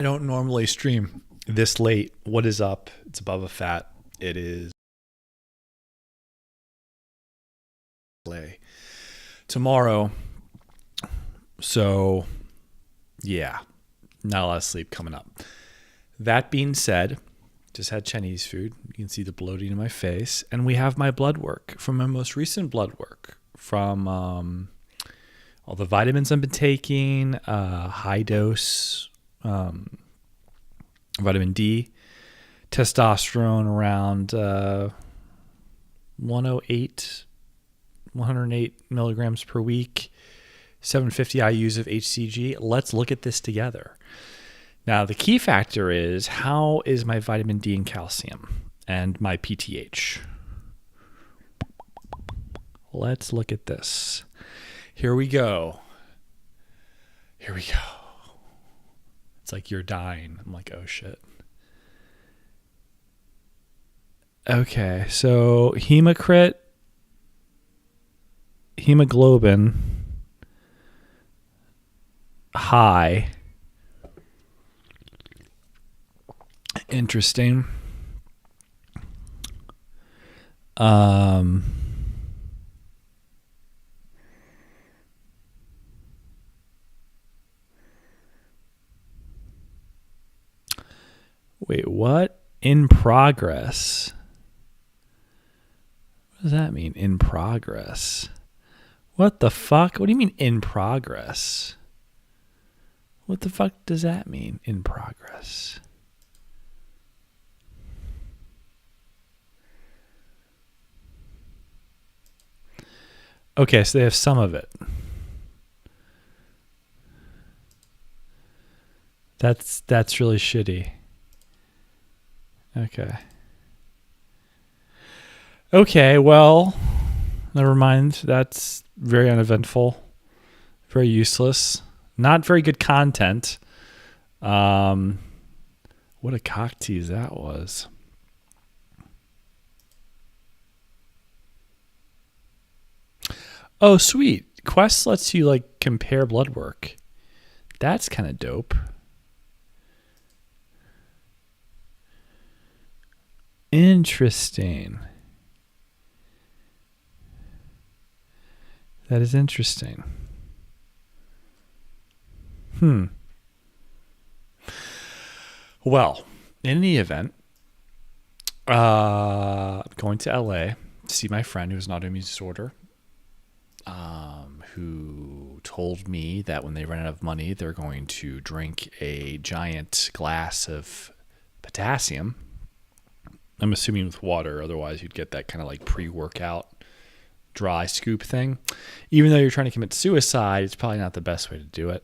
I don't normally stream this late. What is up? It's above a fat. It is play tomorrow. So yeah, not a lot of sleep coming up. That being said, just had Chinese food. You can see the bloating in my face. And we have my blood work from my most recent blood work from all the vitamins I've been taking, high dose vitamin D, testosterone around 108 milligrams per week, 750 IUs of HCG. Let's look at this together. Now, the key factor is, how is my vitamin D and calcium and my PTH? Let's look at this. Here we go. It's like you're dying. I'm like, oh shit. Okay, so hemoglobin high. Interesting. Wait, what? In progress? What does that mean, in progress? What the fuck? What do you mean, in progress? What the fuck does that mean, in progress? Okay, so they have some of it. That's really shitty. Okay, well, never mind. That's very uneventful, very useless, not very good content. What a cock tease that was. Oh, sweet. Quest lets you like compare blood work. That's kind of dope. Interesting. That is interesting. Well, in any event, I'm going to LA to see my friend who has an autoimmune disorder, who told me that when they run out of money, they're going to drink a giant glass of potassium. I'm assuming with water, otherwise you'd get that kind of like pre-workout dry scoop thing. Even though you're trying to commit suicide, it's probably not the best way to do it.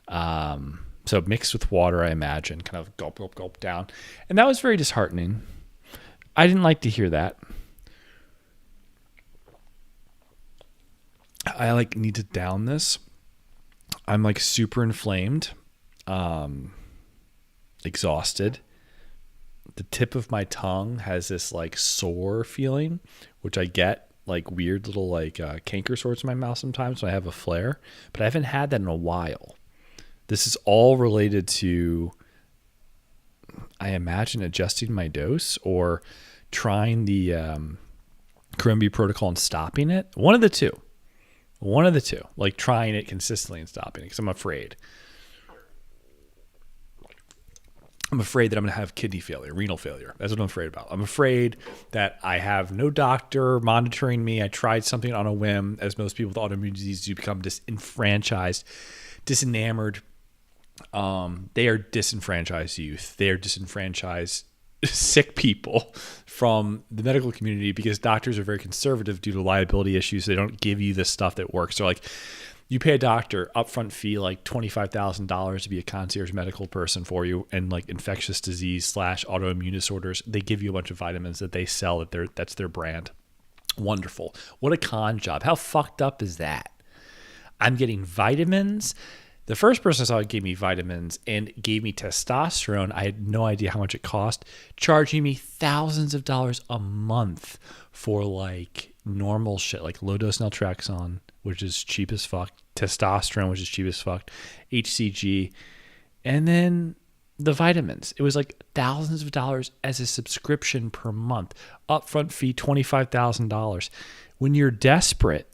So mixed with water, I imagine, kind of gulp, gulp, gulp down. And that was very disheartening. I didn't like to hear that. I like need to down this. I'm like super inflamed, exhausted. The tip of my tongue has this like sore feeling, which I get like weird little like canker sores in my mouth sometimes when I have a flare, but I haven't had that in a while. This is all related to, I imagine, adjusting my dose or trying the Corimbi protocol and stopping it. One of the two, like trying it consistently and stopping it, because I'm afraid that I'm going to have kidney failure, renal failure. That's what I'm afraid about. I'm afraid that I have no doctor monitoring me. I tried something on a whim, as most people with autoimmune disease do, become disenfranchised, disenamored. They are disenfranchised youth. They are disenfranchised sick people from the medical community, because doctors are very conservative due to liability issues. They don't give you the stuff that works. They're like, you pay a doctor upfront fee like $25,000 to be a concierge medical person for you, and like infectious disease / autoimmune disorders, they give you a bunch of vitamins that they sell. That's their brand. Wonderful. What a con job. How fucked up is that? I'm getting vitamins. The first person I saw gave me vitamins and gave me testosterone. I had no idea how much it cost, charging me thousands of dollars a month for like normal shit, like low dose naltrexone, which is cheap as fuck, testosterone, which is cheap as fuck, HCG, and then The vitamins, it was like thousands of dollars as a subscription per month. Upfront fee, $25,000. When you're desperate,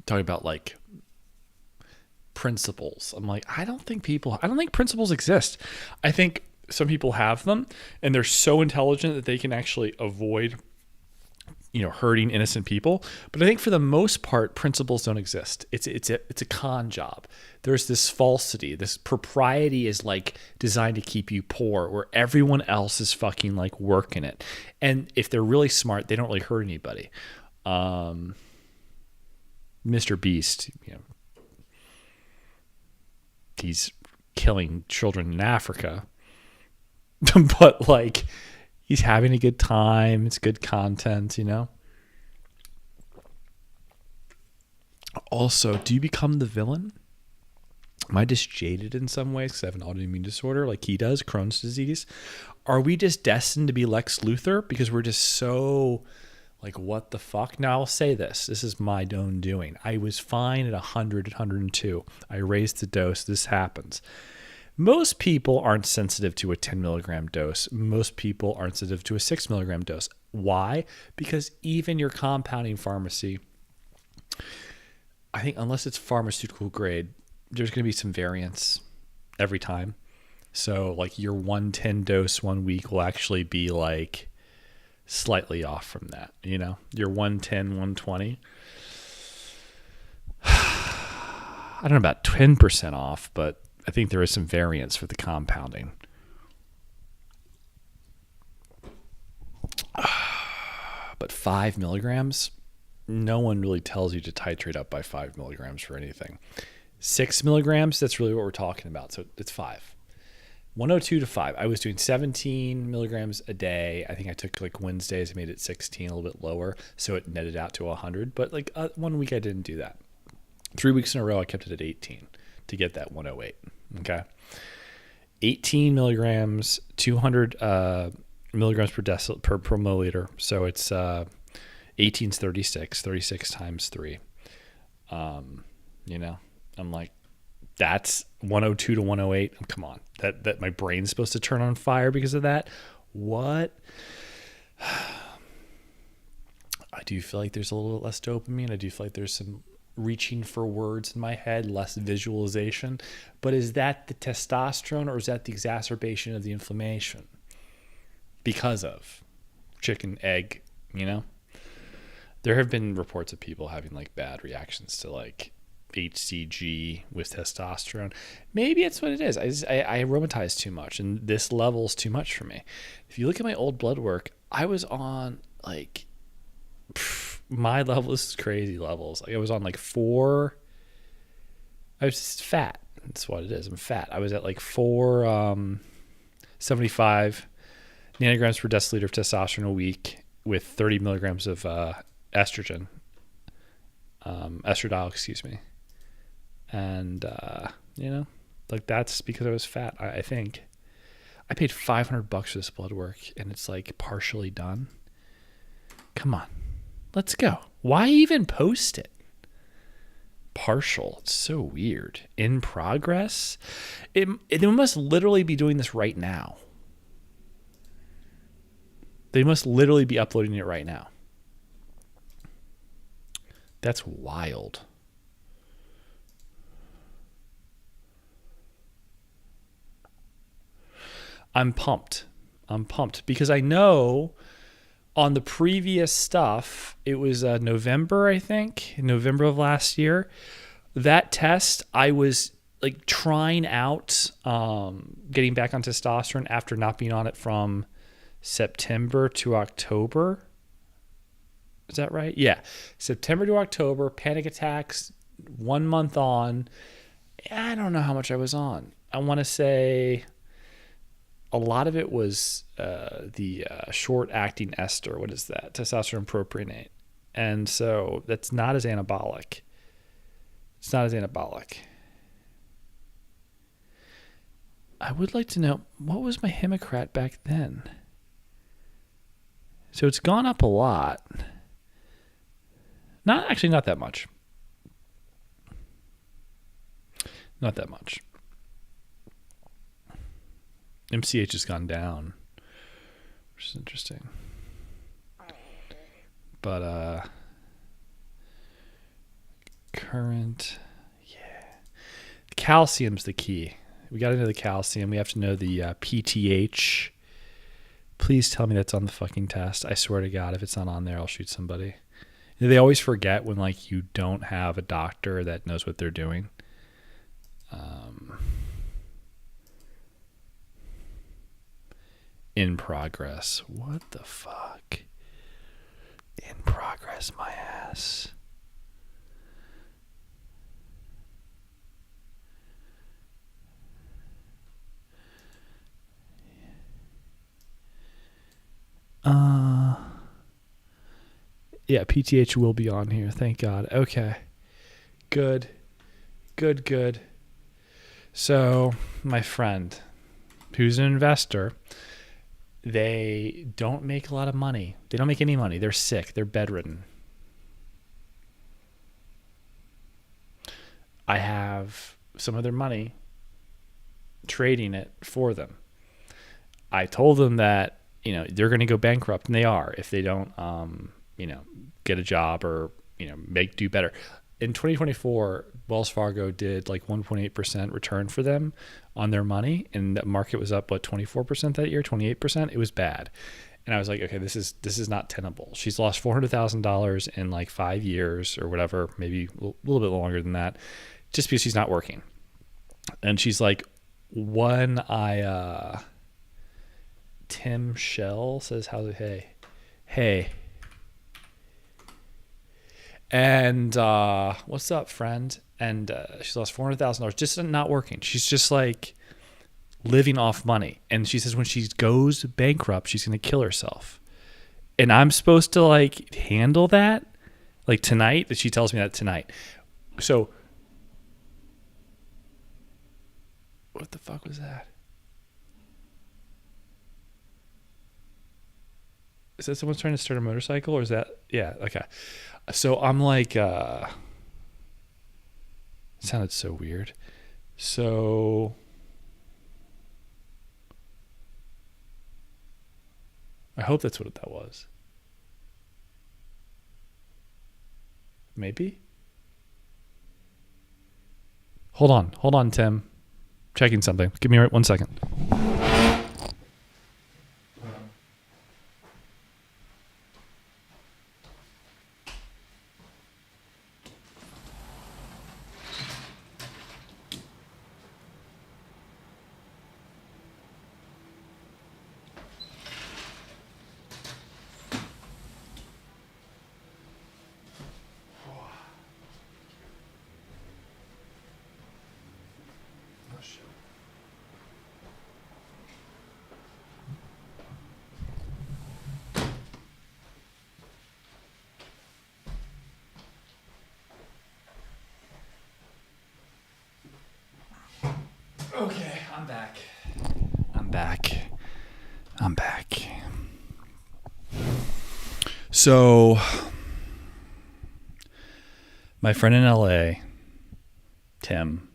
talking about like principles. I'm like, I don't think principles exist. I think some people have them and they're so intelligent that they can actually avoid, hurting innocent people. But I think for the most part, principles don't exist. It's a con job. There's this falsity. This propriety is like designed to keep you poor, where everyone else is fucking like working it. And if they're really smart, they don't really hurt anybody. Mr. Beast, he's killing children in Africa, but like he's having a good time. It's good content, Also, do you become the villain? Am I just jaded in some ways because I have an autoimmune disorder like he does, Crohn's disease? Are we just destined to be Lex Luthor because we're just so like, what the fuck? Now, I'll say this. This is my own doing. I was fine at 100, 102. I raised the dose. This happens. Most people aren't sensitive to a 10 milligram dose. Most people aren't sensitive to a 6 milligram dose. Why? Because even your compounding pharmacy, I think unless it's pharmaceutical grade, there's going to be some variance every time. So like your 110 dose 1 week will actually be like slightly off from that, your 110, 120. I don't know about 10% off, but I think there is some variance for the compounding. But 5 milligrams, no one really tells you to titrate up by 5 milligrams for anything. 6 milligrams, that's really what we're talking about. So it's 5. 102 to 5. I was doing 17 milligrams a day. I think I took like Wednesdays, I made it 16, a little bit lower. So it netted out to 100. But like 1 week I didn't do that. 3 weeks in a row, I kept it at 18 to get that 108. Okay. 18 milligrams, 200 milligrams per milliliter. So it's 18's 36, 36 times 3. I'm like, that's 102 to 108. Come on. That my brain's supposed to turn on fire because of that. What? I do feel like there's a little less dopamine. I do feel like there's some reaching for words in my head, less visualization. But is that the testosterone or is that the exacerbation of the inflammation? Because of chicken, egg, There have been reports of people having like bad reactions to like HCG with testosterone. Maybe it's what it is. I aromatize too much and this level's too much for me. If you look at my old blood work, I was on like my level. This is crazy levels. Like I was on like 4. I was just fat. That's what it is. I'm fat. I was at like 475 nanograms per deciliter of testosterone a week with 30 milligrams of estradiol, excuse me. And, like that's because I was fat. I think I paid $500 for this blood work and it's like partially done. Come on, let's go. Why even post it? Partial. It's so weird. In progress. It must literally be doing this right now. They must literally be uploading it right now. That's wild. I'm pumped because I know on the previous stuff, it was November of last year. That test, I was like trying out getting back on testosterone after not being on it from September to October. Is that right? Yeah. September to October, panic attacks, 1 month on. I don't know how much I was on. I want to say a lot of it was the short-acting ester. What is that? Testosterone propionate. And so that's not as anabolic. It's not as anabolic. I would like to know, what was my Hemocrat back then? So it's gone up a lot. Not that much. Not that much. MCH has gone down, which is interesting. But current, yeah. Calcium's the key. We got to know the calcium. We have to know the PTH. Please tell me that's on the fucking test. I swear to God, if it's not on there, I'll shoot somebody. They always forget when like you don't have a doctor that knows what they're doing. In progress. What the fuck? In progress, my ass. Yeah, PTH will be on here. Thank God. Okay. Good. So, my friend, who's an investor, they don't make a lot of money. They don't make any money. They're sick. They're bedridden. I have some of their money trading it for them. I told them that, they're going to go bankrupt, and they are if they don't, get a job or, do better. In 2024, Wells Fargo did like 1.8% return for them on their money, and the market was up 24% that year, 28%. It was bad, and I was like, okay, this is not tenable. She's lost $400,000 in like 5 years or whatever, maybe a little bit longer than that, just because she's not working. And she's like, Tim Shell says, "How's it? Hey." And what's up, friend? And she lost $400,000 just not working. She's just like living off money. And she says when she goes bankrupt, she's going to kill herself. And I'm supposed to like handle that like tonight. That she tells me that tonight. So what the fuck was that? Is that someone's trying to start a motorcycle, or is that? Yeah. Okay. So I'm like, it sounded so weird. So I hope that's what that was. Maybe. Hold on, Tim. Checking something. Give me 1 second. Okay, I'm back. So, my friend in LA, Tim,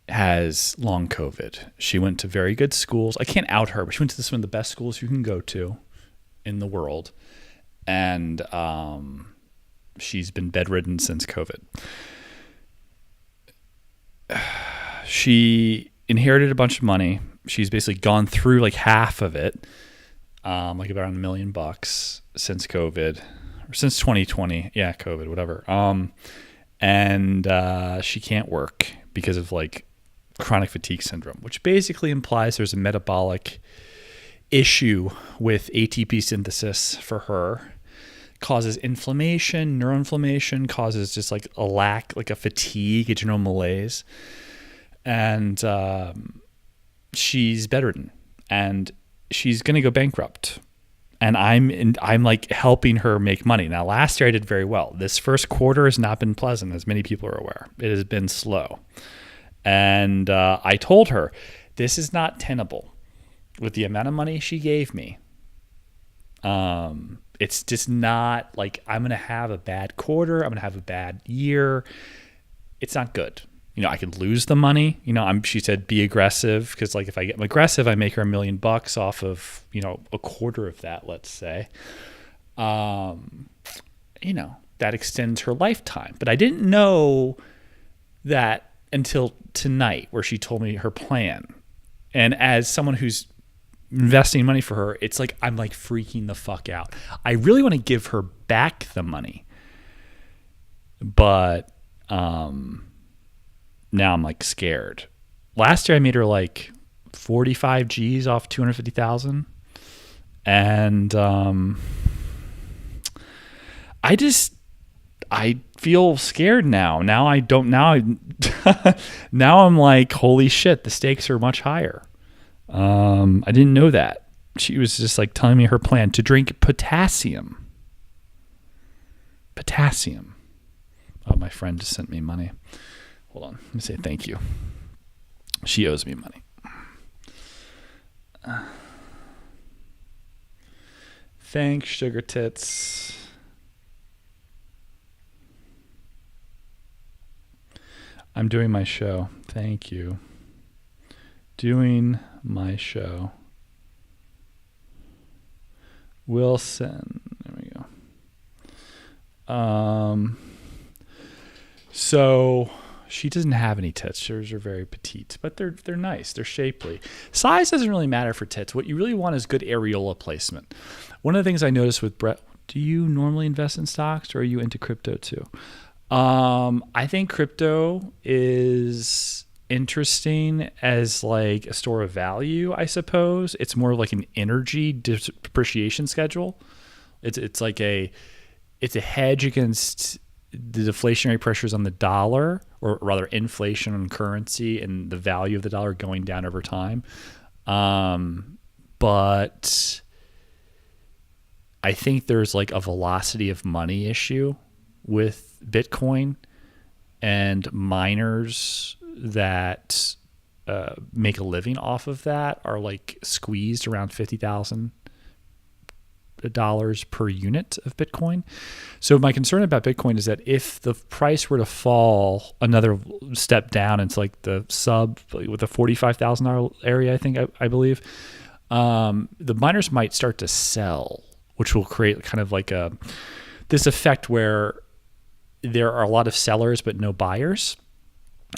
has long COVID. She went to very good schools. I can't out her, but she went to some of the best schools you can go to in the world. And she's been bedridden since COVID. She inherited a bunch of money. She's basically gone through like half of it, like about $1 million since COVID, or since 2020. Yeah, COVID, whatever. And she can't work because of like chronic fatigue syndrome, which basically implies there's a metabolic issue with ATP synthesis for her. Causes inflammation, neuroinflammation, causes just like a lack, like a fatigue, a general malaise. And she's bedridden, and she's going to go bankrupt. And I'm like helping her make money. Now, last year I did very well. This first quarter has not been pleasant, as many people are aware. It has been slow. And I told her, this is not tenable. With the amount of money she gave me, it's just not like I'm going to have a bad quarter. I'm going to have a bad year. It's not good. I could lose the money. She said, be aggressive. Cause like if I get aggressive, I make her $1 million off of, a quarter of that, let's say. That extends her lifetime. But I didn't know that until tonight, where she told me her plan. And as someone who's investing money for her, it's like I'm like freaking the fuck out. I really want to give her back the money, but now I'm like scared. Last year I made her like 45 G's off 250,000, and I feel scared now. Now I don't. Now I'm like, holy shit, the stakes are much higher. I didn't know that. She was just like telling me her plan to drink potassium. Potassium. Oh, my friend just sent me money. Hold on. Let me say thank you. She owes me money. Thanks, Sugar Tits. I'm doing my show. Thank you. Doing my show. Wilson. There we go. So she doesn't have any tits. Hers are very petite, but they're nice. They're shapely. Size doesn't really matter for tits. What you really want is good areola placement. One of the things I noticed with Brett, do you normally invest in stocks, or are you into crypto too? I think crypto is interesting as like a store of value, I suppose. It's more like an energy depreciation schedule. It's a hedge against the deflationary pressures on the dollar, or rather inflation on currency and the value of the dollar going down over time. But I think there's like a velocity of money issue with Bitcoin, and miners that make a living off of that are like squeezed around $50,000 per unit of Bitcoin. So my concern about Bitcoin is that if the price were to fall another step down into like the sub with the $45,000 area, I believe, the miners might start to sell, which will create kind of like this effect where there are a lot of sellers but no buyers,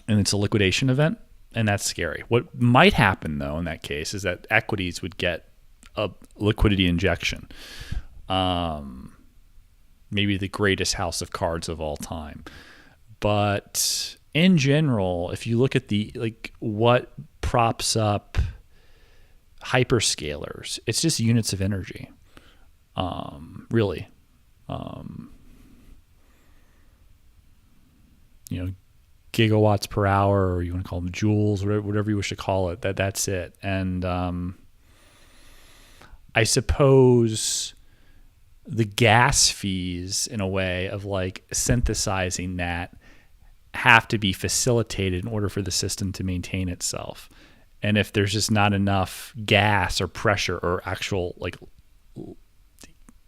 and it's a liquidation event, and that's scary. What might happen though in that case is that equities would get a liquidity injection. Maybe the greatest house of cards of all time. But in general, if you look at what props up hyperscalers, it's just units of energy. Really. Gigawatts per hour, or you want to call them joules, whatever you wish to call it. That's it. And I suppose the gas fees, in a way of like synthesizing that, have to be facilitated in order for the system to maintain itself. And if there's just not enough gas or pressure or actual like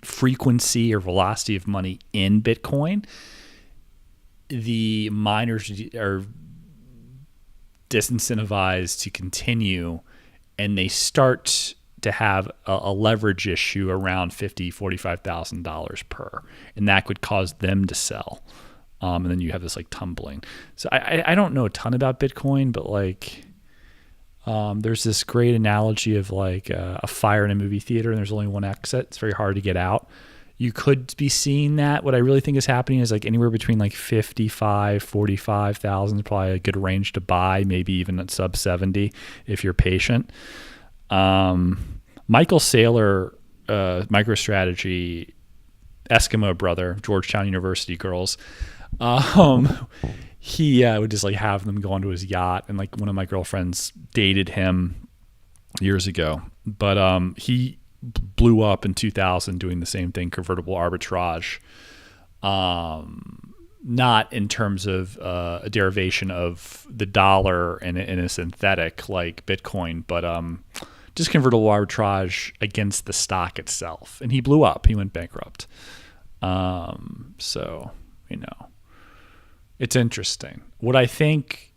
frequency or velocity of money in Bitcoin, the miners are disincentivized to continue, and they start to have a leverage issue around $45,000 per, and that could cause them to sell. And then you have this like tumbling. So I don't know a ton about Bitcoin, but like there's this great analogy of like a fire in a movie theater, and there's only one exit. It's very hard to get out. You could be seeing that. What I really think is happening is like anywhere between like 55, 45,000 is probably a good range to buy, maybe even at sub 70 if you're patient. Michael Saylor, MicroStrategy, Eskimo brother, Georgetown University girls, he would just like have them go onto his yacht, and like one of my girlfriends dated him years ago, but he blew up in 2000 doing the same thing, convertible arbitrage, not in terms of a derivation of the dollar in a synthetic like Bitcoin, but just convertible arbitrage against the stock itself. And he blew up. He went bankrupt. So, it's interesting. What I think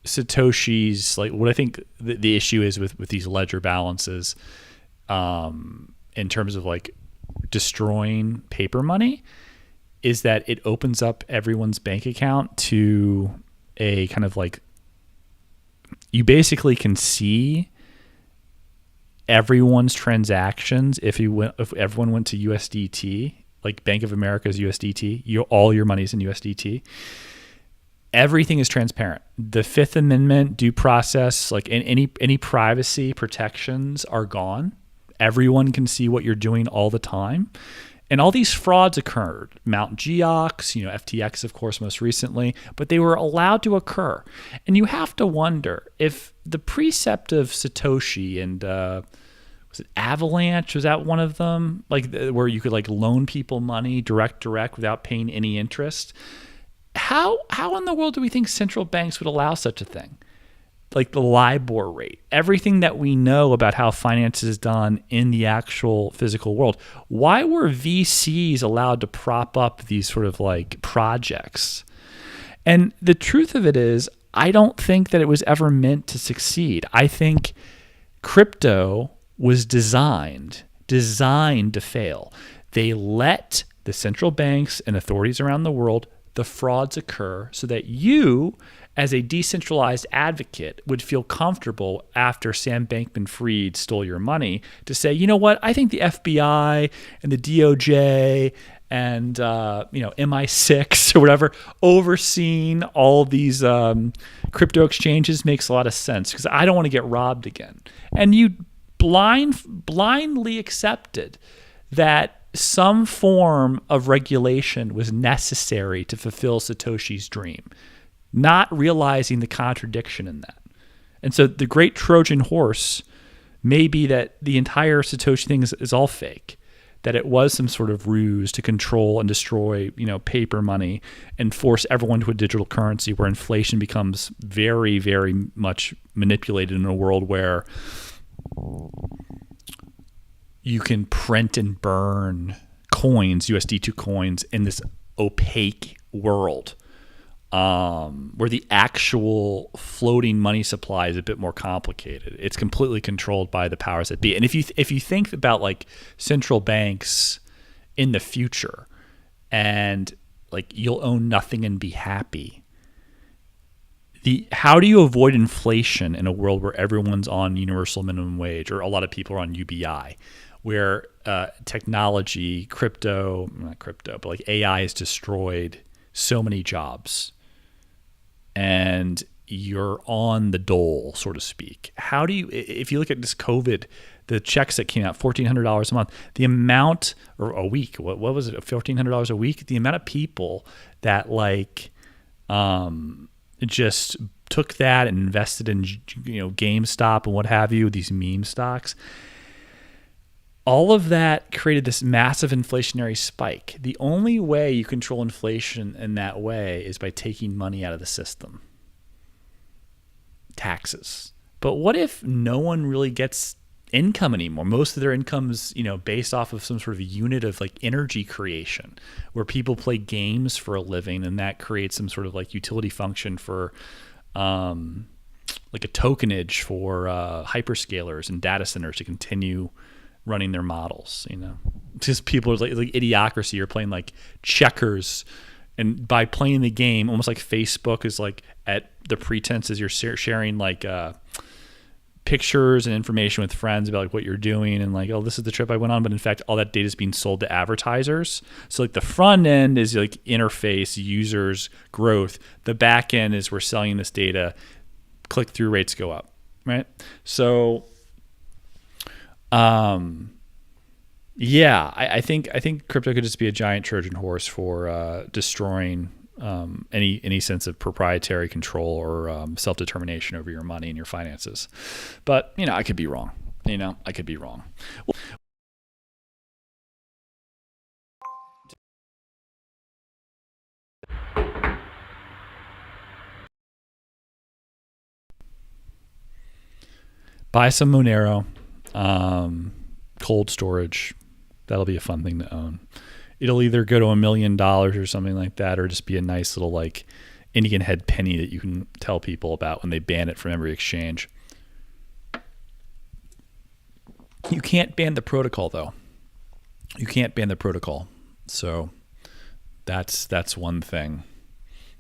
Satoshi's, like what I think the issue is with these ledger balances, in terms of like destroying paper money, is that it opens up everyone's bank account to a kind of like, you basically can see everyone's transactions. If everyone went to USDT, like Bank of America's USDT, all your money's in USDT. Everything is transparent. The Fifth Amendment due process, like any privacy protections are gone. Everyone can see what you're doing all the time. And all these frauds occurred. Mt. Gox, FTX, of course, most recently, but they were allowed to occur. And you have to wonder if the precept of Satoshi and was it Avalanche? Was that one of them? Like where you could like loan people money direct without paying any interest. How in the world do we think central banks would allow such a thing? Like the LIBOR rate, everything that we know about how finance is done in the actual physical world. Why were VCs allowed to prop up these sort of like projects? And the truth of it is, I don't think that it was ever meant to succeed. I think crypto was designed to fail. They let the central banks and authorities around the world, the frauds occur so that you, as a decentralized advocate, would feel comfortable after Sam Bankman-Fried stole your money to say, you know what, I think the FBI and the DOJ and MI6 or whatever overseeing all these crypto exchanges makes a lot of sense because I don't want to get robbed again. And you blindly accepted that some form of regulation was necessary to fulfill Satoshi's dream, not realizing the contradiction in that. And so the great Trojan horse may be that the entire Satoshi thing is all fake, that it was some sort of ruse to control and destroy, paper money and force everyone to a digital currency where inflation becomes very, very much manipulated in a world where you can print and burn coins, USD2 coins, in this opaque world where the actual floating money supply is a bit more complicated. It's completely controlled by the powers that be. And if you think about like central banks in the future and like you'll own nothing and be happy, how do you avoid inflation in a world where everyone's on universal minimum wage or a lot of people are on UBI, where technology, not crypto, but like AI has destroyed so many jobs and you're on the dole, so to speak? How do you, if you look at this COVID, the checks that came out, $1,400 a month, the amount, or a week, what was it, $1,400 a week? The amount of people that like just took that and invested in GameStop and what have you, these meme stocks. All of that created this massive inflationary spike. The only way you control inflation in that way is by taking money out of the system. Taxes. But what if no one really gets income anymore? Most of their income's, based off of some sort of unit of like energy creation where people play games for a living and that creates some sort of like utility function for like a tokenage for hyperscalers and data centers to continue running their models, just people are like idiocracy. You're playing like checkers, and by playing the game, almost like Facebook is like at the pretenses you're sharing like pictures and information with friends about like what you're doing and like, oh, this is the trip I went on, but in fact all that data is being sold to advertisers. So like the front end is like interface, users, growth. The back end is we're selling this data, click-through rates go up, right? So I think crypto could just be a giant Trojan horse for destroying any sense of proprietary control or self-determination over your money and your finances. But I could be wrong. I could be wrong. Buy some Monero. Cold storage, that'll be a fun thing to own. It'll either go to $1 million or something like that, or just be a nice little like Indian head penny that you can tell people about when they ban it from every exchange. You can't ban the protocol, though. You can't ban the protocol. So that's one thing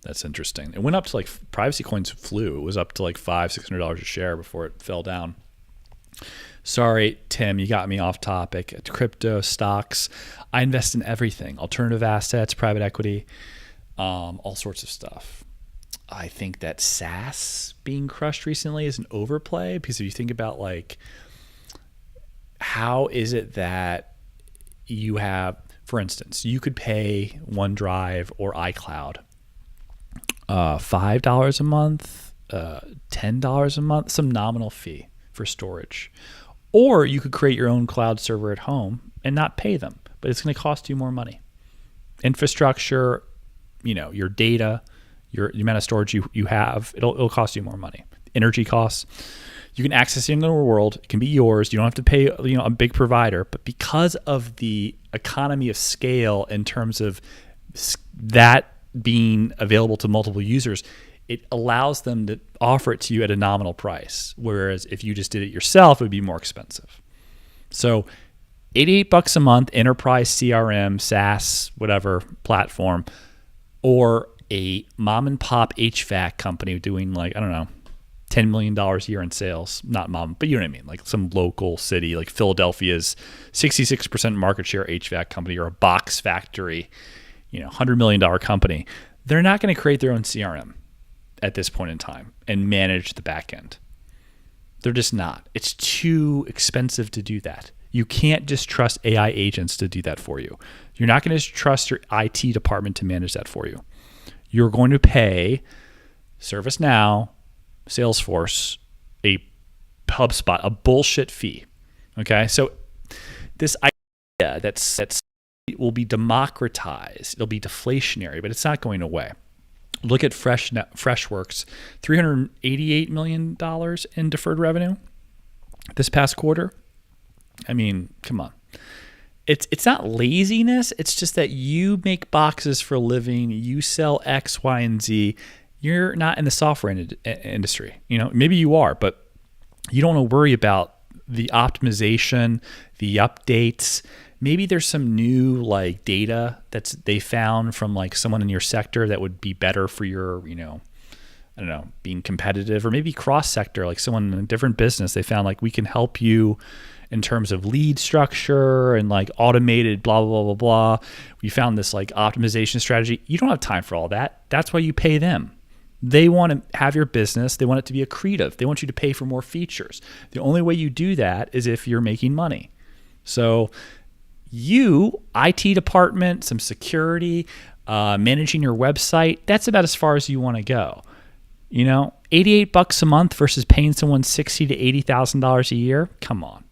that's interesting. It went up to like, privacy coins flew. It was up to like $500-$600 a share before it fell down. Sorry, Tim, you got me off topic. Crypto, stocks. I invest in everything. Alternative assets, private equity, all sorts of stuff. I think that SaaS being crushed recently is an overplay, because if you think about like, how is it that you have, for instance, you could pay OneDrive or iCloud $5 a month, $10 a month, some nominal fee for storage. Or you could create your own cloud server at home and not pay them, but it's going to cost you more money. Infrastructure, your data, the amount of storage you have, it'll cost you more money. Energy costs. You can access it in the world. It can be yours. You don't have to pay a big provider. But because of the economy of scale in terms of that being available to multiple users, it allows them to offer it to you at a nominal price. Whereas if you just did it yourself, it would be more expensive. So $88 a month, enterprise CRM, SaaS, whatever platform, or a mom and pop HVAC company doing like, I don't know, $10 million a year in sales. Not mom, but you know what I mean? Like some local city, like Philadelphia's 66% market share HVAC company, or a box factory, $100 million company. They're not going to create their own CRM at this point in time and manage the back end. They're just not. It's too expensive to do that. You can't just trust AI agents to do that for you. You're not going to trust your IT department to manage that for you. You're going to pay ServiceNow, Salesforce, a HubSpot, a bullshit fee. Okay, so this idea that's it will be democratized. It'll be deflationary, but it's not going away. Look at Freshworks, $388 million in deferred revenue this past quarter. I mean, come on. It's not laziness. It's just that you make boxes for a living. You sell X, Y, and Z. You're not in the software industry. Maybe you are, but you don't want to worry about the optimization, the updates. Maybe there's some new like data they found from like someone in your sector that would be better for your, I don't know, being competitive, or maybe cross sector, like someone in a different business. They found like we can help you in terms of lead structure and like automated blah, blah, blah, blah, blah. We found this like optimization strategy. You don't have time for all that. That's why you pay them. They want to have your business. They want it to be accretive. They want you to pay for more features. The only way you do that is if you're making money. So you, IT department, some security, managing your website, that's about as far as you want to go. $88 a month versus paying someone $60,000 to $80,000 a year. Come on.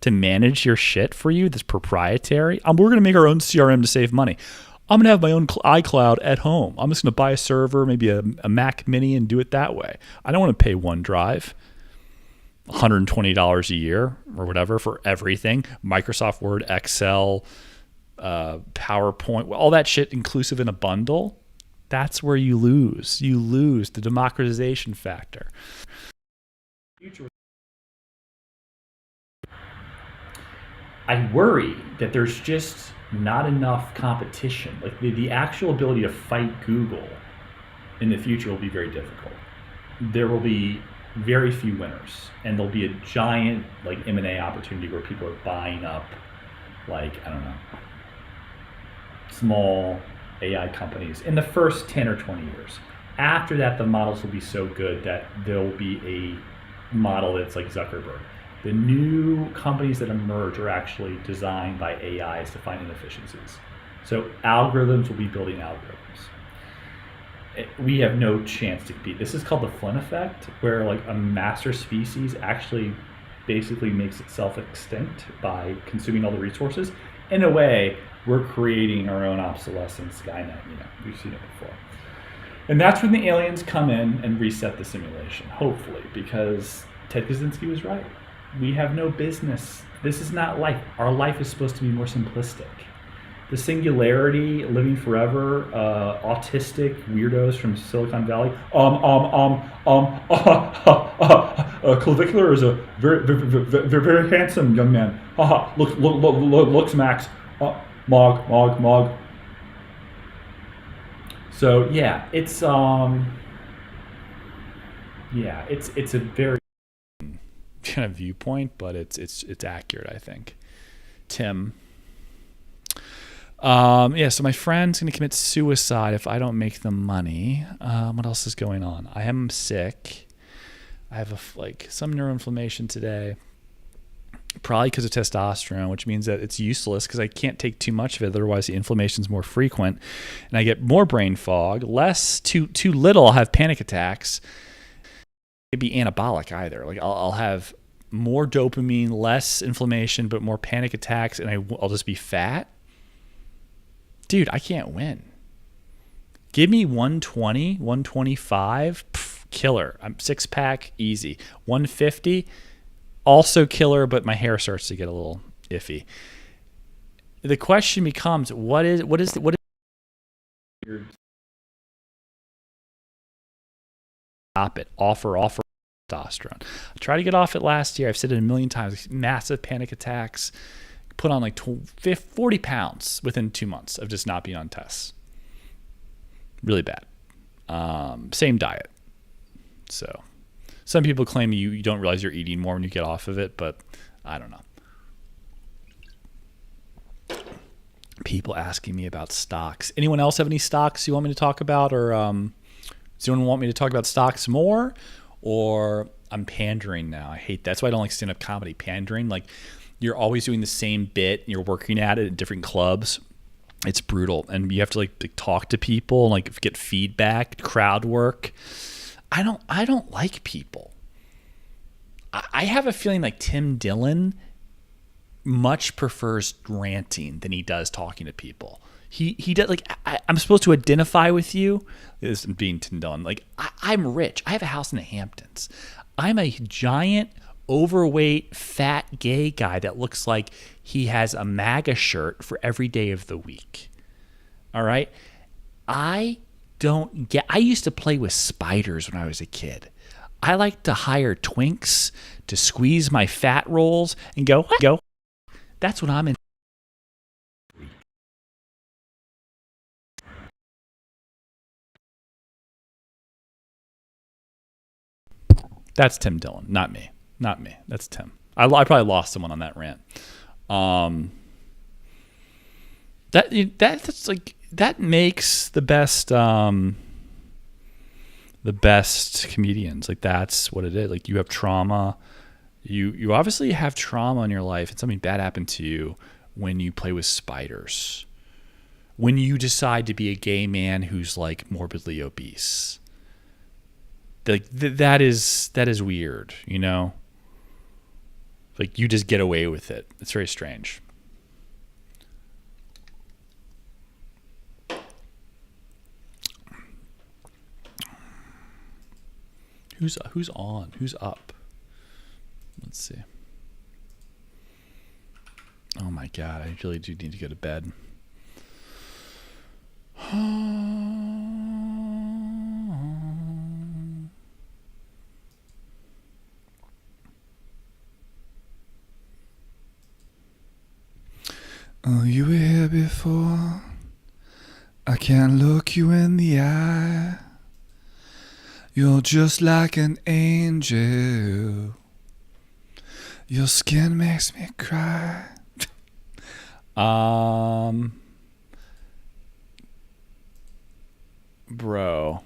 To manage your shit for you, that's proprietary. We're going to make our own CRM to save money. I'm going to have my own iCloud at home. I'm just going to buy a server, maybe a Mac Mini, and do it that way. I don't want to pay OneDrive $120 a year or whatever for everything. Microsoft Word, Excel, PowerPoint, all that shit inclusive in a bundle. That's where you lose. You lose the democratization factor. I worry that there's just not enough competition. Like the actual ability to fight Google in the future will be very difficult. There will be very few winners, and there'll be a giant like M&A opportunity where people are buying up, like, I don't know, small AI companies in the first 10 or 20 years. After that, the models will be so good that there'll be a model that's like Zuckerberg. The new companies that emerge are actually designed by AIs to find inefficiencies. So algorithms will be building algorithms. We have no chance to compete. This is called the Flynn effect, where like a master species actually basically makes itself extinct by consuming all the resources. In a way, we're creating our own obsolescence, Skynet, we've seen it before. And that's when the aliens come in and reset the simulation, hopefully, because Ted Kaczynski was right. We have no business. This is not life. Our life is supposed to be more simplistic. The Singularity, Living Forever, Autistic Weirdos from Silicon Valley. Clavicular is a very handsome young man. Haha, looks Max. Mog. So yeah, it's a very kind of viewpoint, but it's accurate, I think. Tim. Yeah, so my friend's gonna commit suicide if I don't make the money. What else is going on? I am sick. I have some neuroinflammation today, probably because of testosterone, which means that it's useless because I can't take too much of it. Otherwise, the inflammation's more frequent, and I get more brain fog. Too little, I'll have panic attacks. It'd be anabolic either. Like I'll have more dopamine, less inflammation, but more panic attacks, and I'll just be fat. Dude, I can't win. Give me 120, 125, killer. I'm six pack, easy. 150, also killer, but my hair starts to get a little iffy. The question becomes, what is stop it? Offer testosterone. I tried to get off it last year. I've said it a million times. Massive panic attacks. Put on 40 pounds within 2 months of just not being on tests. Really bad. Same diet. So some people claim you don't realize you're eating more when you get off of it, but I don't know. People asking me about stocks. Anyone else have any stocks you want me to talk about, or does anyone want me to talk about stocks more? Or I'm pandering now. I hate that. That's why I don't like stand-up comedy. Pandering, like you're always doing the same bit and you're working at it at different clubs. It's brutal, and you have to like talk to people and like get feedback, crowd work. I don't like people. I have a feeling like Tim Dillon much prefers ranting than he does talking to people. He does, like, I'm supposed to identify with you. This being Tim Dillon. Like I'm rich. I have a house in the Hamptons. I'm a giant, overweight, fat gay guy that looks like he has a MAGA shirt for every day of the week. All right. I used to play with spiders when I was a kid. I like to hire twinks to squeeze my fat rolls and go. That's what I'm in. That's Tim Dillon, not me. Not me. That's Tim. I probably lost someone on that rant. That's like that makes the best comedians. Like that's what it is. Like you have trauma. You obviously have trauma in your life, and something bad happened to you when you play with spiders. When you decide to be a gay man who's like morbidly obese. Like that is weird, you know? Like you just get away with it. It's very strange. Who's on? Who's up? Let's see. Oh my God, I really do need to go to bed. Oh, you were here before. I can't look you in the eye. You're just like an angel. Your skin makes me cry. Bro.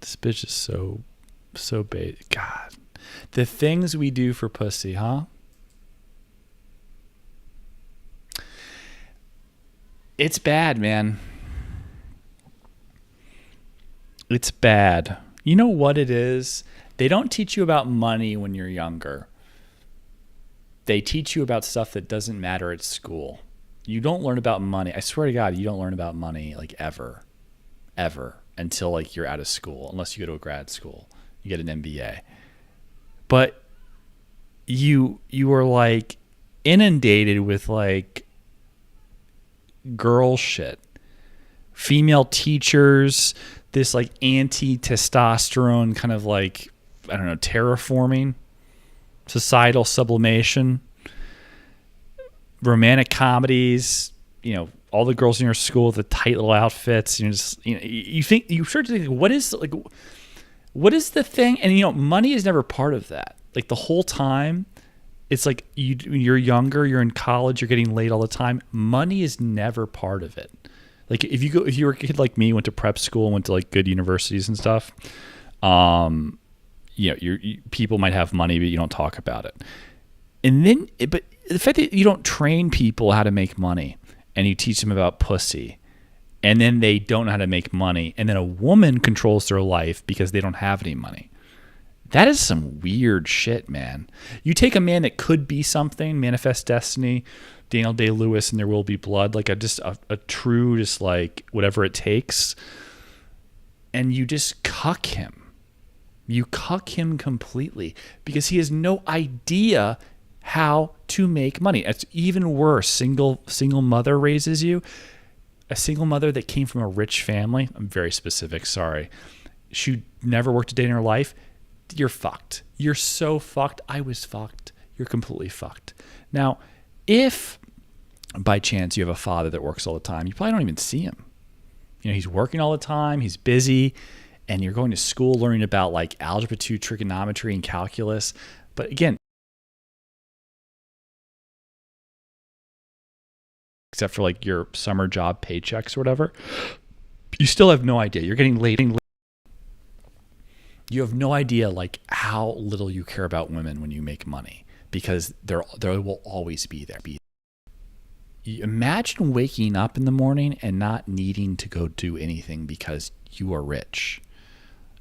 This bitch is so bait. God. The things we do for pussy, huh? It's bad, man. It's bad. You know what it is? They don't teach you about money when you're younger. They teach you about stuff that doesn't matter at school. You don't learn about money. I swear to God, you don't learn about money like ever until like you're out of school, unless you go to a grad school, you get an MBA. But you are like inundated with like girl shit. Female teachers, this like anti-testosterone kind of like, I don't know, terraforming, societal sublimation, romantic comedies, all the girls in your school with the tight little outfits. You think, you start to think, what is the thing? And money is never part of that. Like the whole time, it's like you're younger, you're in college, you're getting laid all the time. Money is never part of it. Like if you were a kid like me, went to prep school, went to like good universities and stuff, people might have money, but you don't talk about it. And then, but the fact that you don't train people how to make money and you teach them about pussy, and then they don't know how to make money, and then a woman controls their life because they don't have any money. That is some weird shit, man. You take a man that could be something, Manifest Destiny, Daniel Day-Lewis, and There Will Be Blood, like a true, just like whatever it takes, and you just cuck him. You cuck him completely because he has no idea how to make money. It's even worse. Single mother raises you. A single mother that came from a rich family. I'm very specific. Sorry. She never worked a day in her life. You're fucked. You're so fucked. I was fucked. You're completely fucked. Now, if by chance you have a father that works all the time, you probably don't even see him. He's working all the time. He's busy. And you're going to school learning about like algebra 2, trigonometry, and calculus. But again, except for like your summer job paychecks or whatever, you still have no idea. You're getting late. You have no idea like how little you care about women when you make money, because there will always be there. Imagine waking up in the morning and not needing to go do anything because you are rich.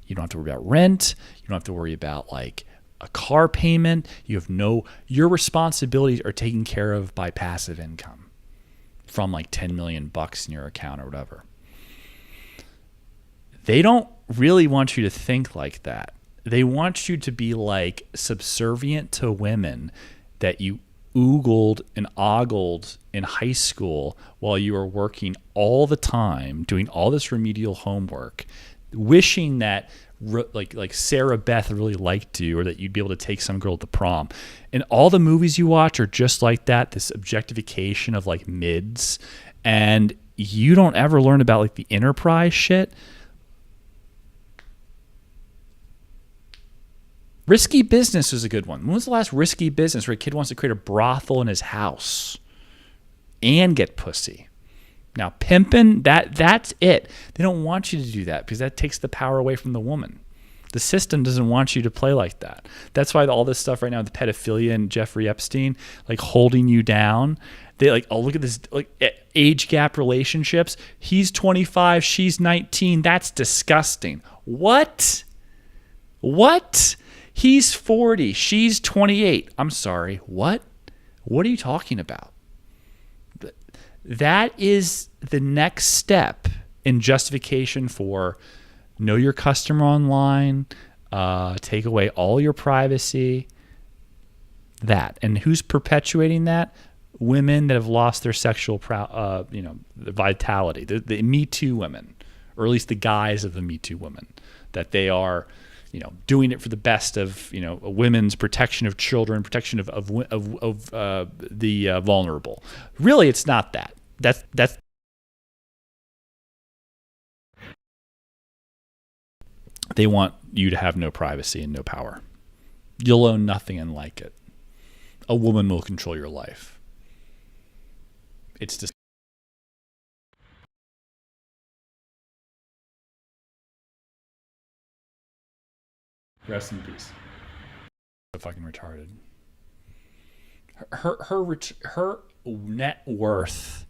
You don't have to worry about rent. You don't have to worry about like a car payment. Your responsibilities are taken care of by passive income from like 10 million bucks in your account or whatever. They don't really want you to think like that. They want you to be like subservient to women that you oogled and ogled in high school while you were working all the time, doing all this remedial homework, wishing that like Sarah Beth really liked you, or that you'd be able to take some girl to prom. And all the movies you watch are just like that, this objectification of like mids, and you don't ever learn about like the enterprise shit. Risky Business was a good one. When was the last risky business where a kid wants to create a brothel in his house and get pussy? Now, pimping, that's it. They don't want you to do that because that takes the power away from the woman. The system doesn't want you to play like that. That's why all this stuff right now, the pedophilia and Jeffrey Epstein, like holding you down. They like, oh, look at this, like age gap relationships. He's 25, she's 19. That's disgusting. What? He's 40, she's 28. I'm sorry, what? What are you talking about? That is the next step in justification for know your customer online, take away all your privacy. That. And who's perpetuating that? Women that have lost their sexual vitality. The Me Too women, or at least the guys of the Me Too women, that they are doing it for the best of, women's protection of children, protection of the vulnerable. Really, it's not that. That's they want you to have no privacy and no power. You'll own nothing and like it. A woman will control your life. It's just. Rest in peace. So fucking retarded. Her net worth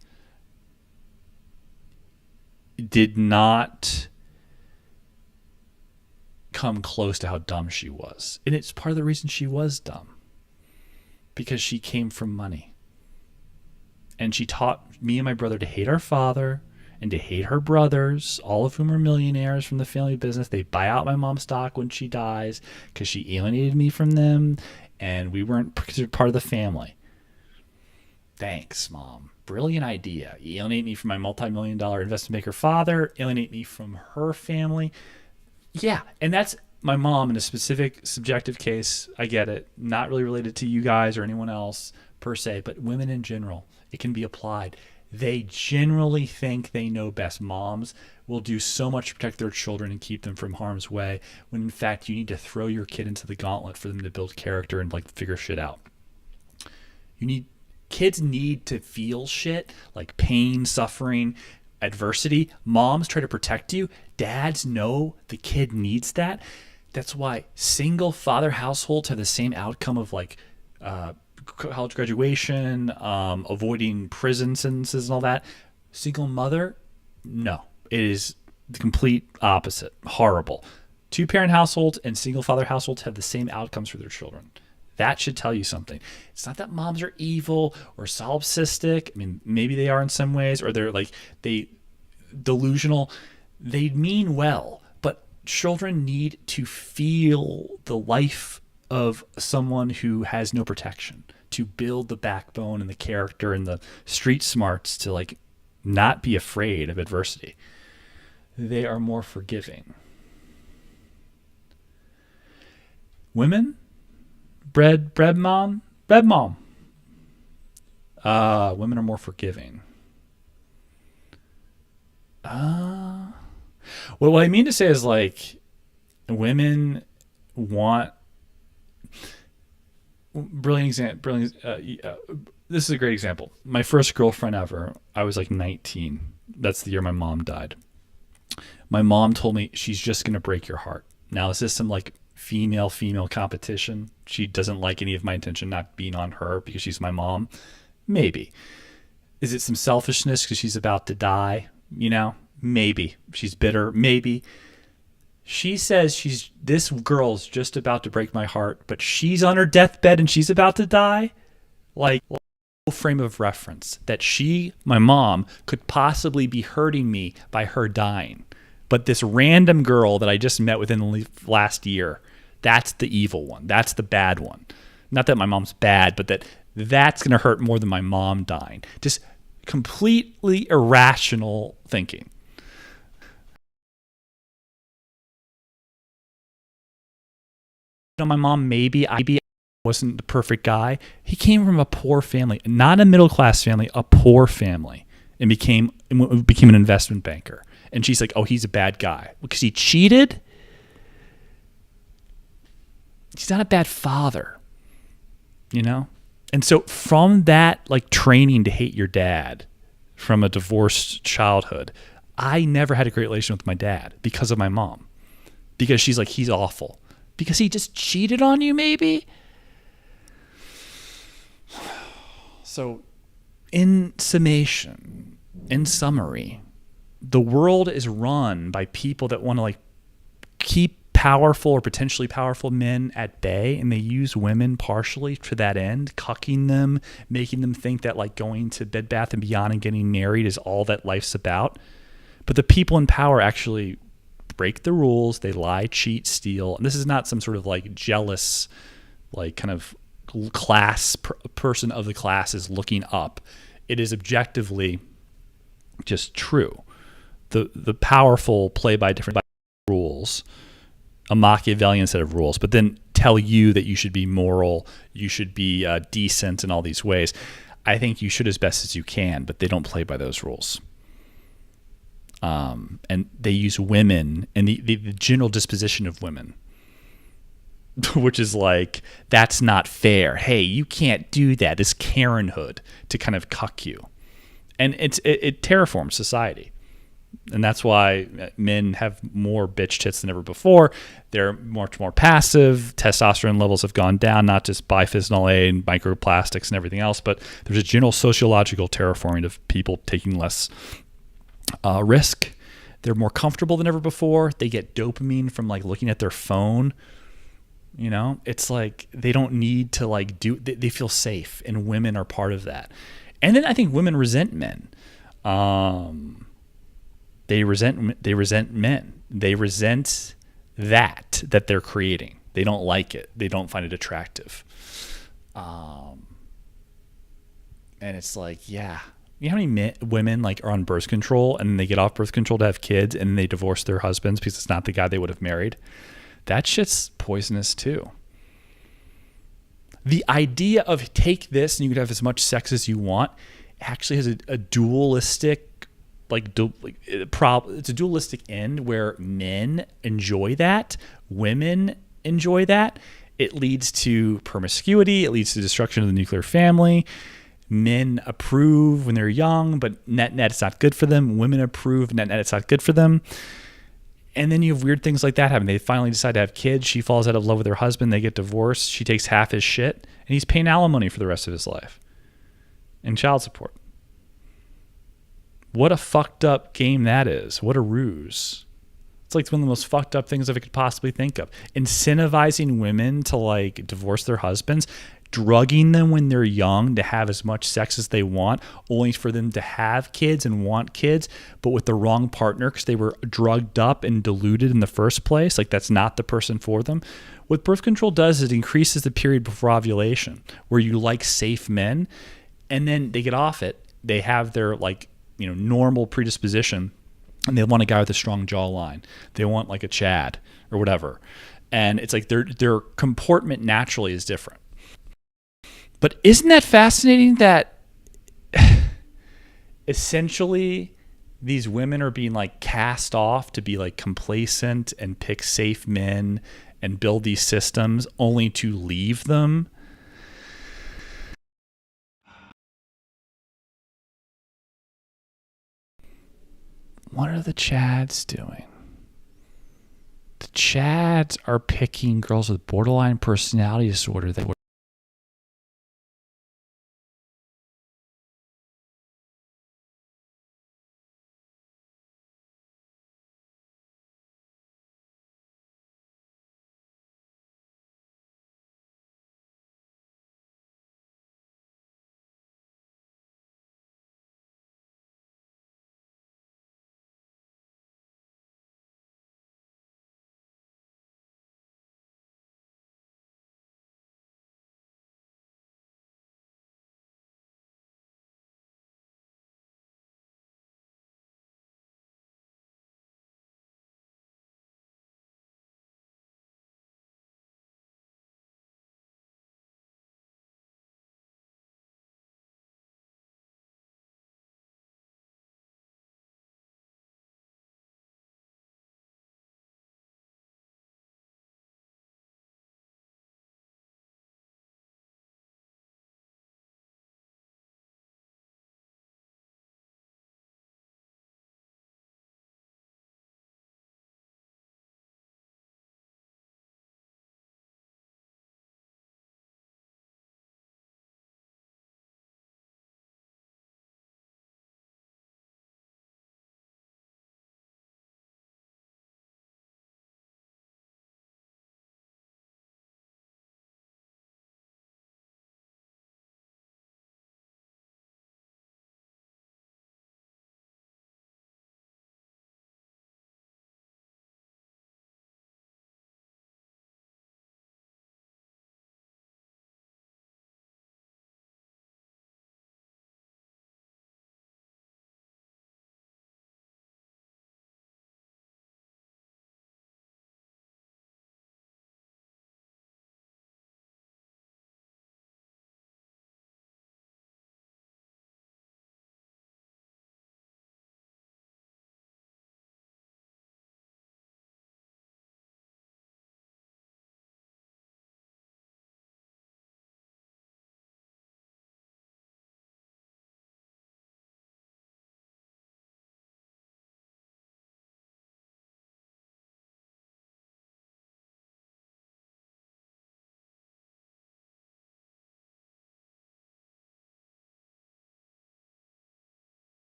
did not come close to how dumb she was. And it's part of the reason she was dumb. Because she came from money. And she taught me and my brother to hate our father and to hate her brothers, all of whom are millionaires from the family business. They buy out my mom's stock when she dies because she alienated me from them, and we weren't part of the family. Thanks, Mom. brilliant idea. Alienate me from my multi-million-dollar investment banker father, alienate me from her family. Yeah, and that's my mom in a specific subjective case. I get it. Not really related to you guys or anyone else per se, but women in general. It can be applied. They generally think they know best. Moms will do so much to protect their children and keep them from harm's way, when in fact you need to throw your kid into the gauntlet for them to build character and like figure shit out. Kids need to feel shit like pain, suffering, adversity. Moms try to protect you. Dads know the kid needs that. That's why single father households have the same outcome of like college graduation, avoiding prison sentences and all that. Single mother, no. It is the complete opposite. Horrible. Two-parent households and single father households have the same outcomes for their children. That should tell you something. It's not that moms are evil or solipsistic. I mean, maybe they are in some ways, or they're delusional. They mean well, but children need to feel the life of someone who has no protection, to build the backbone and the character and the street smarts to like not be afraid of adversity. They are more forgiving. Women, bread mom. Women are more forgiving. Well, what I mean to say is like women want this is a great example. My first girlfriend ever, I was like 19. That's the year my mom died. My mom told me she's just going to break your heart. Now, is this some like female competition? She doesn't like any of my intention not being on her because she's my mom? Maybe. Is it some selfishness because she's about to die? You know, maybe. She's bitter. Maybe. She says this girl's just about to break my heart, but she's on her deathbed and she's about to die. Like, frame of reference that my mom, could possibly be hurting me by her dying. But this random girl that I just met within the last year, that's the evil one. That's the bad one. Not that my mom's bad, but that's going to hurt more than my mom dying. Just completely irrational thinking. My mom, maybe I wasn't the perfect guy. He came from a poor family, not a middle class family, a poor family, and became an investment banker. And she's like, "Oh, he's a bad guy because he cheated." He's not a bad father, you know. And so from that, like training to hate your dad, from a divorced childhood, I never had a great relation with my dad because of my mom, because she's like, he's awful. Because he just cheated on you, maybe? So, in summation, in summary, the world is run by people that want to like keep powerful or potentially powerful men at bay, and they use women partially to that end, cucking them, making them think that like going to Bed Bath & Beyond and getting married is all that life's about. But the people in power actually break the rules. They lie, cheat, steal. And this is not some sort of like jealous, like kind of class person of the class is looking up. It is objectively just true. The powerful play by different rules, a Machiavellian set of rules, but then tell you that you should be moral, you should be decent in all these ways. I think you should as best as you can, but they don't play by those rules. And they use women and the general disposition of women, which is like, that's not fair. Hey, you can't do that. This Karenhood to kind of cuck you. And it terraforms society. And that's why men have more bitch tits than ever before. They're much more passive. Testosterone levels have gone down, not just bisphenol A and microplastics and everything else, but there's a general sociological terraforming of people taking less risk. They're more comfortable than ever before. They get dopamine from like looking at their phone. You know, it's like they don't need to like they feel safe, and women are part of that. And then I think women resent men. They resent men. They resent that they're creating. They don't like it. They don't find it attractive. And it's like, yeah, You know how many women like are on birth control and they get off birth control to have kids and they divorce their husbands because it's not the guy they would have married? That shit's poisonous too. The idea of take this and you could have as much sex as you want actually has a dualistic it's a dualistic end where men enjoy that, women enjoy that. It leads to promiscuity, it leads to destruction of the nuclear family. Men approve when they're young, but net it's not good for them. Women approve, net it's not good for them. And then you have weird things like that happen. They finally decide to have kids. She falls out of love with her husband. They get divorced. She takes half his shit, and he's paying alimony for the rest of his life and child support. What a fucked up game that is. What a ruse. It's like one of the most fucked up things I could possibly think of. Incentivizing women to like divorce their husbands, drugging them when they're young to have as much sex as they want, only for them to have kids and want kids, but with the wrong partner because they were drugged up and deluded in the first place. Like that's not the person for them. What birth control does is it increases the period before ovulation where you like safe men, and then they get off it. They have their normal predisposition, and they want a guy with a strong jawline. They want like a Chad or whatever. And it's like their comportment naturally is different. But isn't that fascinating that essentially these women are being like cast off to be like complacent and pick safe men and build these systems only to leave them? What are the Chads doing? The Chads are picking girls with borderline personality disorder that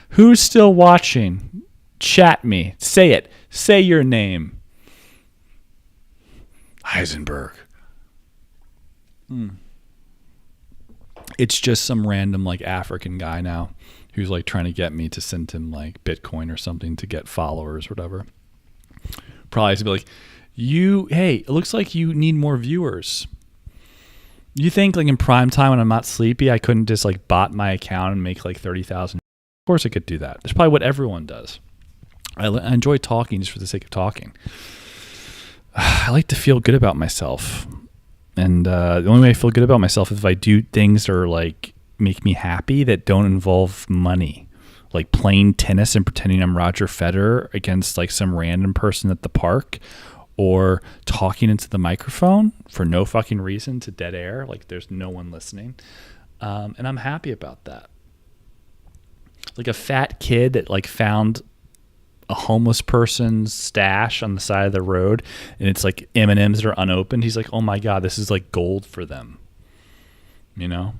Who's still watching? Chat me. Say it. Say your name. Heisenberg. It's just some random like African guy now who's like trying to get me to send him like Bitcoin or something to get followers or whatever. Probably to be like, hey, it looks like you need more viewers. You think like in prime time when I'm not sleepy, I couldn't just like bot my account and make like 30,000? Of course I could do that. That's probably what everyone does. I enjoy talking just for the sake of talking. I like to feel good about myself. And the only way I feel good about myself is if I do things that are like make me happy that don't involve money. Like playing tennis and pretending I'm Roger Federer against like some random person at the park, or talking into the microphone for no fucking reason to dead air. Like there's no one listening. And I'm happy about that. Like a fat kid that like found a homeless person's stash on the side of the road and it's like M&Ms that are unopened. He's like, oh my God, this is like gold for them. You know?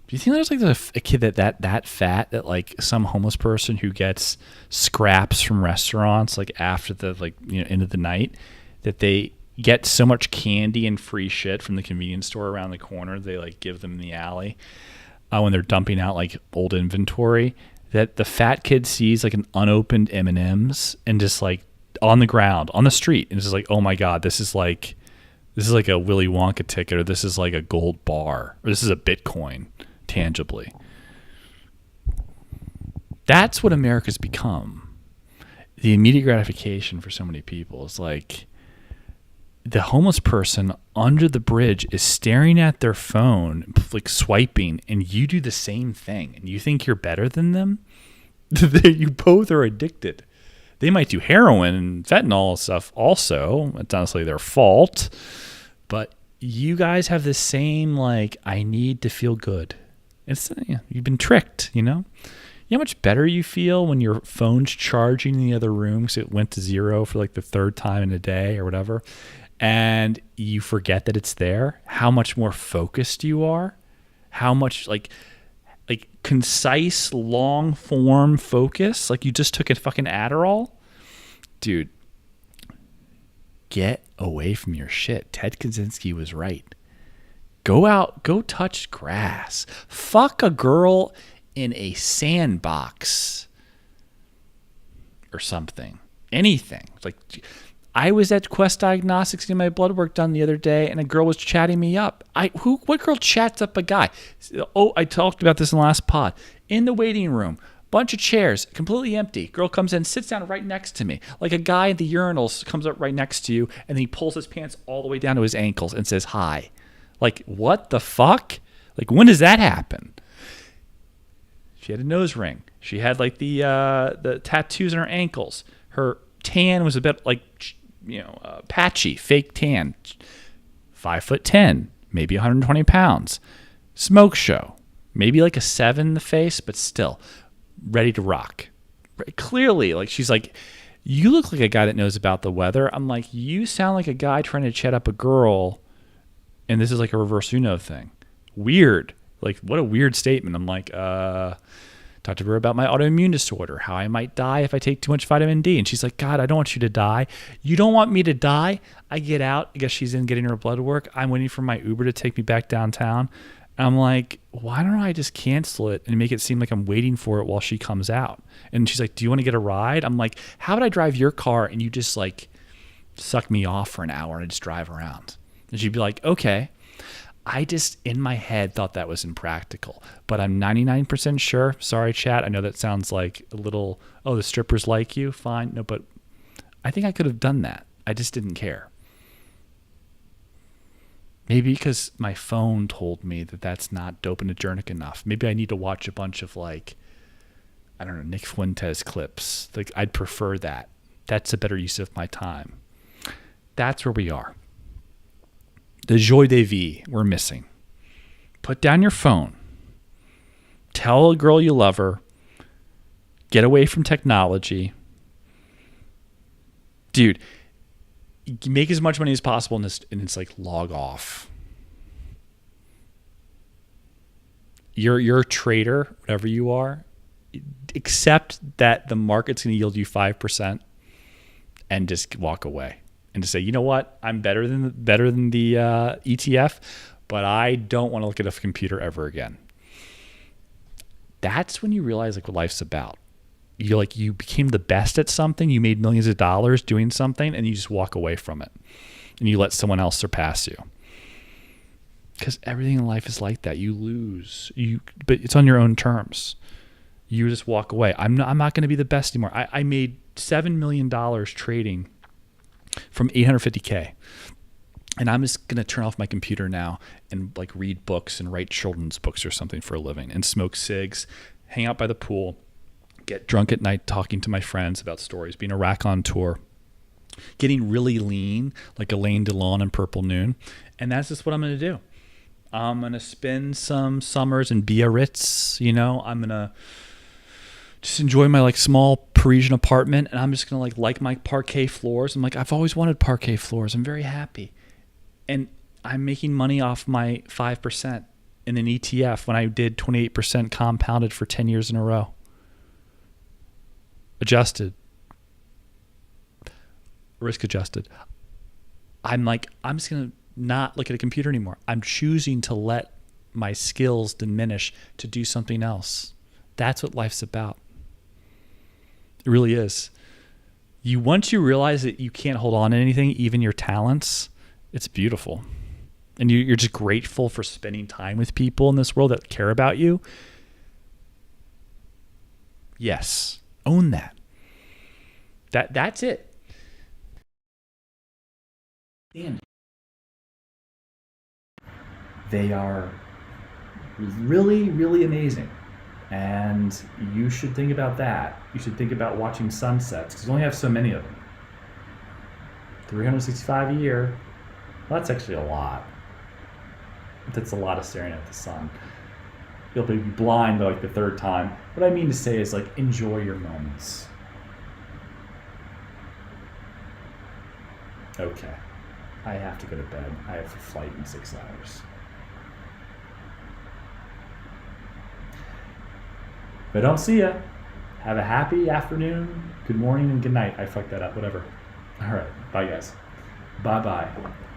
Do you think there's like a kid that fat that like some homeless person who gets scraps from restaurants like after the like, you know, end of the night, that they get so much candy and free shit from the convenience store around the corner, they like give them in the alley when they're dumping out like old inventory, that the fat kid sees like an unopened M&Ms and just like on the ground, on the street, and it's just like, oh my God, this is like a Willy Wonka ticket, or this is like a gold bar, or this is a Bitcoin tangibly. That's what America's become. The immediate gratification for so many people is like the homeless person under the bridge is staring at their phone, like swiping, and you do the same thing, and you think you're better than them. You both are addicted. They might do heroin and fentanyl stuff also. It's honestly their fault. But you guys have the same, like, I need to feel good. It's, you've been tricked, you know? You know how much better you feel when your phone's charging in the other room because it went to zero for like the third time in a day or whatever, and you forget that it's there? How much more focused you are? How much like concise, long form focus? Like you just took a fucking Adderall? Dude, get away from your shit. Ted Kaczynski was right. Go out, go touch grass. Fuck a girl in a sandbox or something. Anything. Like, I was at Quest Diagnostics getting my blood work done the other day, and a girl was chatting me up. What girl chats up a guy? Oh, I talked about this in the last pod. In the waiting room, bunch of chairs, completely empty. Girl comes in, sits down right next to me. Like a guy at the urinals comes up right next to you, and then he pulls his pants all the way down to his ankles and says hi. Like, what the fuck? Like, when does that happen? She had a nose ring. She had like the tattoos on her ankles. Her tan was a bit like, patchy, fake tan. 5'10", maybe 120 pounds. Smoke show, maybe like a 7 in the face, but still ready to rock. Clearly, like she's like, you look like a guy that knows about the weather. I'm like, you sound like a guy trying to chat up a girl, and this is like a reverse Uno thing. Weird. Like, what a weird statement. I'm like, talk to her about my autoimmune disorder, how I might die if I take too much vitamin D. And she's like, God, I don't want you to die. You don't want me to die? I get out. I guess she's in getting her blood work. I'm waiting for my Uber to take me back downtown. I'm like, why don't I just cancel it and make it seem like I'm waiting for it while she comes out? And she's like, do you want to get a ride? I'm like, how would I drive your car and you just like suck me off for an hour and I just drive around? And she'd be like, okay. I just, in my head, thought that was impractical. But I'm 99% sure. Sorry, chat. I know that sounds like a little, oh, the strippers like you. Fine. No, but I think I could have done that. I just didn't care. Maybe because my phone told me that that's not dopaminergic enough. Maybe I need to watch a bunch of like, I don't know, Nick Fuentes clips. Like, I'd prefer that. That's a better use of my time. That's where we are. The joie de vie we're missing. Put down your phone. Tell a girl you love her. Get away from technology. Dude, make as much money as possible and it's like log off. You're a trader, whatever you are. accept that the market's going to yield you 5% and just walk away and to say, you know what, I'm better than the ETF, but I don't want to look at a computer ever again. That's when you realize like what life's about. You became the best at something, you made millions of dollars doing something, and you just walk away from it and you let someone else surpass you. Because everything in life is like that. You lose, but it's on your own terms. You just walk away. I'm not going to be the best anymore. I made $7 million trading from $850K. And I'm just going to turn off my computer now and like read books and write children's books or something for a living and smoke cigs, hang out by the pool, get drunk at night talking to my friends about stories, being a raconteur, getting really lean like Alain Delon in Purple Noon. And that's just what I'm going to do. I'm going to spend some summers in Biarritz. I'm going to just enjoy my like small Parisian apartment, and I'm just going to like my parquet floors. I'm like, I've always wanted parquet floors. I'm very happy. And I'm making money off my 5% in an ETF when I did 28% compounded for 10 years in a row. Adjusted. Risk adjusted. I'm just going to not look at a computer anymore. I'm choosing to let my skills diminish to do something else. That's what life's about. It really is. Once you realize that you can't hold on to anything, even your talents, it's beautiful. And you're just grateful for spending time with people in this world that care about you. Yes. Own that. That's it. And they are really, really amazing. And you should think about that. You should think about watching sunsets, because you only have so many of them. 365 a year. Well, that's actually a lot. That's a lot of staring at the sun. You'll be blind like the third time. What I mean to say is like, enjoy your moments. Okay. I have to go to bed. I have a flight in 6 hours. If I don't see ya, have a happy afternoon, good morning, and good night. I fucked that up, whatever. All right. Bye, guys. Bye-bye.